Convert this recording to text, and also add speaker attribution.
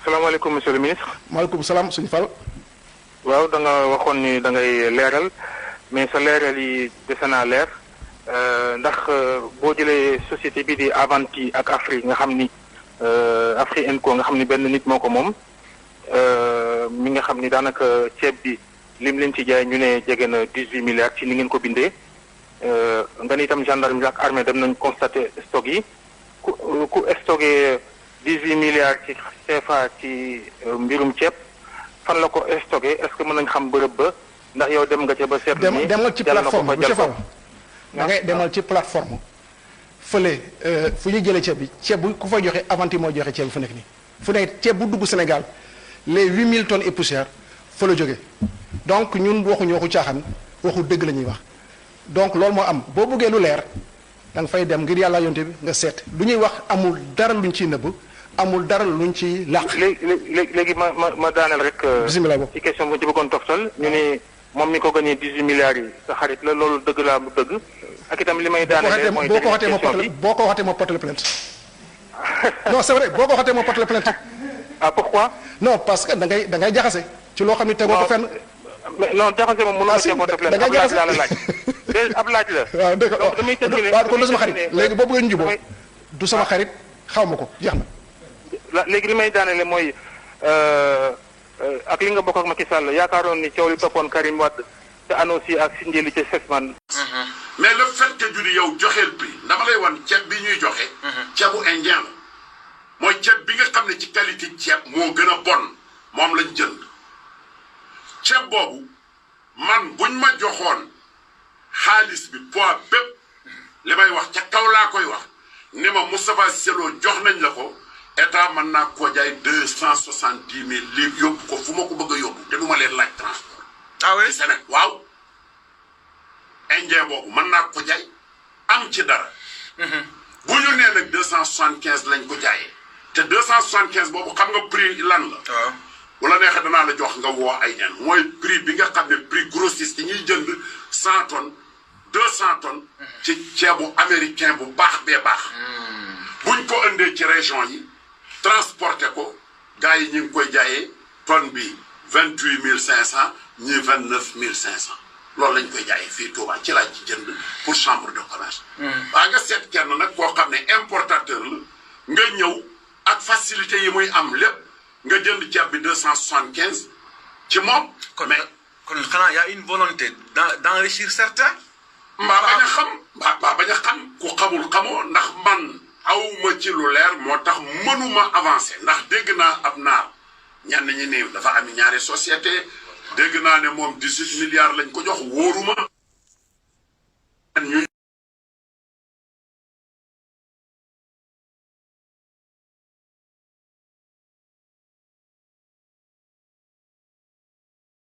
Speaker 1: salaamaaleykum monsieur le ministre.
Speaker 2: maaleykum salaam suñu Fall.
Speaker 1: waaw da nga waxoon ni da ngay leeral mais sa leeral yi dese naa leer ndax boo jëlee société bi di Avanti ak Afri nga xam ni Afri Enco nga xam ni benn nit moo ko moom mi nga xam ni daanaka ceeb bi lim leen ci jaay ñu ne jege na 18 milliards ci ni ngeen ko bindee nga ni itam gendarmerie ak armée dem nañ constaté stock yi ku stocké 18 milliards ci CFA ci mbirum ceeb. fan la ko stocké est-ce que mën nañ xam bërëb ba ndax yow dem nga ca ba seetlu ni
Speaker 2: demal ci plateforme bu Fall da ngay demal ci plateforme fële fu ñuy jëlee ceeb bi ceeb bu ku fay joxe Avanti moo joxe ceeb bi fu nekk nii fu nekk ceeb bu dugg Sénégal les 8000 tonnes et poussière fa la jógee donc ñun waxuñu waxu caaxaan waxu dëgg la ñuy wax donc loolu moo am boo bëggee lu leer da nga fay dem ngir yàlla yonte bi nga seet lu ñuy wax amul dara luñ ciy nëbb amul dara luñ ci làq.
Speaker 1: léegi ma daaneel rek.
Speaker 2: bisimilah boobu
Speaker 1: ci question bu ci bëggoon toftal ñu ni moom mi ko gagné 18 milliards yi sa xarit la loolu dëgg laa mu dëgg. ak itam li may daanelee mooy
Speaker 2: boo ko waxatee ma porte plainte non c'est vrai boo ko waxatee ma porte plainte.
Speaker 1: ah pourquoi.
Speaker 2: non parce que da ngay jaxase. ci loo xam ne tegoo ko fenn.
Speaker 1: non jaxase moom mënoo cee porte plainte ab laaj laa la laaj. ab laaj la.
Speaker 2: waaw dëgg
Speaker 1: donc damay tënkale
Speaker 2: waaw kon du sama xarit léegi boo bëggee ñu jubóo du sama xarit xaw ma ko jeex na.
Speaker 1: léegi li may daanele mooy ak li nga bokk ak Macky Sall yaakaaroon ni coow li toppoon Karim Wade te ANOCI ak si njëli ca Sesman.
Speaker 3: mais le fait que judi yow joxeel prix dama lay wan ceeb bi ñuy joxe. ceebu indien la mooy ceeb bi nga xam ne ci qualité ceeb moo gën a bon moom lañ jënd ceeb boobu man buñ ma joxoon xaalis bi poids bépp li may wax ca kaw laa koy wax ne ma Moustapha Cissé Lo jox nañ la ko. état mën naa koo jaay 270 000 livres yóbbu ko fu ma ko bëgg a yóbbu te du ma leen laaj transport.
Speaker 4: ah oui
Speaker 3: Sénégal waaw. indien boobu mën naa ko jaay am ci dara. bu ñu nee nag 275 lañ ko jaayee. te 275 boobu xam nga prix lan la.
Speaker 4: waaw
Speaker 3: bu la neexee danaa la jox nga woo ay ñan mooy prix bi nga xam ne prix grossiste yi ñuy jënd 100 tonnes 200 tonnes. ci ceebu américain bu baax bee baax. buñ ko indee ci région yi. transporté ko gars yi ñu ngi koy jaayee tonne bi 28 500 ñii 29 500 loolu lañ koy jaayee fii Touba ci laaj ci jënd pour chambre de commerce. waa nga seet kenn nag koo xam ne importateur la nga ñëw ak facilité yi muy am lépp nga jënd ceeb bi 275 ci moom. mais
Speaker 4: kon xanaa y a une volonté d'enrichir certains.
Speaker 3: mbaa bañ a xam ku xamul xamoo ndax man. awma ci lu leer moo tax mënuma avancer ndax dégg naa ab naar ñenn ñi ne dafa am ñaari société dégg naa ne moom 18 milliards lañ ko jox wóoruma